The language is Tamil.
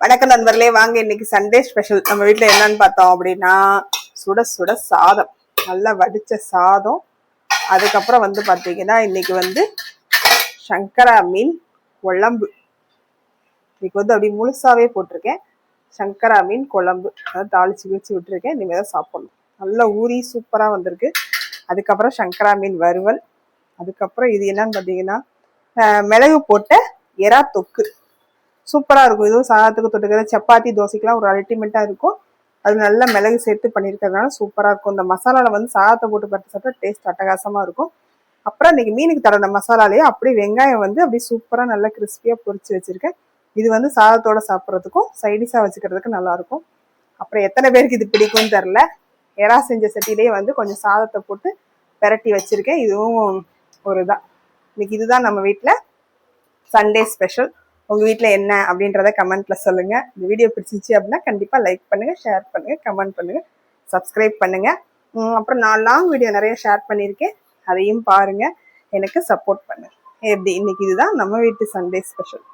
வணக்கம் நண்பர்களே, வாங்க இன்னைக்கு சண்டே ஸ்பெஷல். நம்ம வீட்டில் என்னன்னு பார்த்தோம் அப்படின்னா சுட சுட சாதம், நல்லா வடித்த சாதம். அதுக்கப்புறம் பார்த்தீங்கன்னா இன்னைக்கு சங்கரா மீன் குழம்பு. இன்னைக்கு அப்படி முழுசாவே போட்டிருக்கேன். சங்கரா மீன் குழம்பு அதாவது தாளிச்சு கிழிச்சு விட்டுருக்கேன். இனிமேல் தான் சாப்பிடணும். நல்லா ஊறி சூப்பராக வந்திருக்கு. அதுக்கப்புறம் சங்கரா மீன் வறுவல். அதுக்கப்புறம் இது என்னன்னு பார்த்தீங்கன்னா மிளகு போட்ட எறா தொக்கு. சூப்பராக இருக்கும். இதுவும் சாதத்துக்கு தொட்டுக்கிற சப்பாத்தி தோசைக்கெல்லாம் ஒரு அல்டிமேட்டாக இருக்கும். அது நல்லா மிளகு சேர்த்து பண்ணியிருக்கிறதுனால சூப்பராக இருக்கும். இந்த மசாலாவில் சாதத்தை போட்டு பட்டு சாப்பிட்டா டேஸ்ட் அட்டகாசமாக இருக்கும். அப்புறம் இன்னைக்கு மீனுக்கு தர மசாலாலேயே அப்படியே வெங்காயம் அப்படியே சூப்பராக நல்லா கிறிஸ்பியாக பொரிச்சு வச்சுருக்கேன். இது சாதத்தோட சாப்பிட்றதுக்கும் சைடிஷாக வச்சுக்கிறதுக்கு நல்லாயிருக்கும். அப்புறம் எத்தனை பேருக்கு இது பிடிக்கும்னு தெரில. எறா செஞ்ச சட்டிலேயே கொஞ்சம் சாதத்தை போட்டு பெரட்டி வச்சுருக்கேன். இதுவும் ஒரு இதான். இன்னைக்கு இதுதான் நம்ம வீட்டில் சண்டே ஸ்பெஷல். உங்கள் வீட்டில் என்ன அப்படின்றத கமெண்ட்டில் சொல்லுங்கள். இந்த வீடியோ பிடிச்சிச்சு அப்படின்னா கண்டிப்பாக லைக் பண்ணுங்கள், ஷேர் பண்ணுங்கள், கமெண்ட் பண்ணுங்கள், சப்ஸ்கிரைப் பண்ணுங்கள். அப்புறம் நான் லாங் வீடியோ நிறைய ஷேர் பண்ணியிருக்கேன், அதையும் பாருங்கள், எனக்கு சப்போர்ட் பண்ணுங்கள். எப்படி இன்னைக்கு இதுதான் நம்ம வீட்டு சண்டே ஸ்பெஷல்.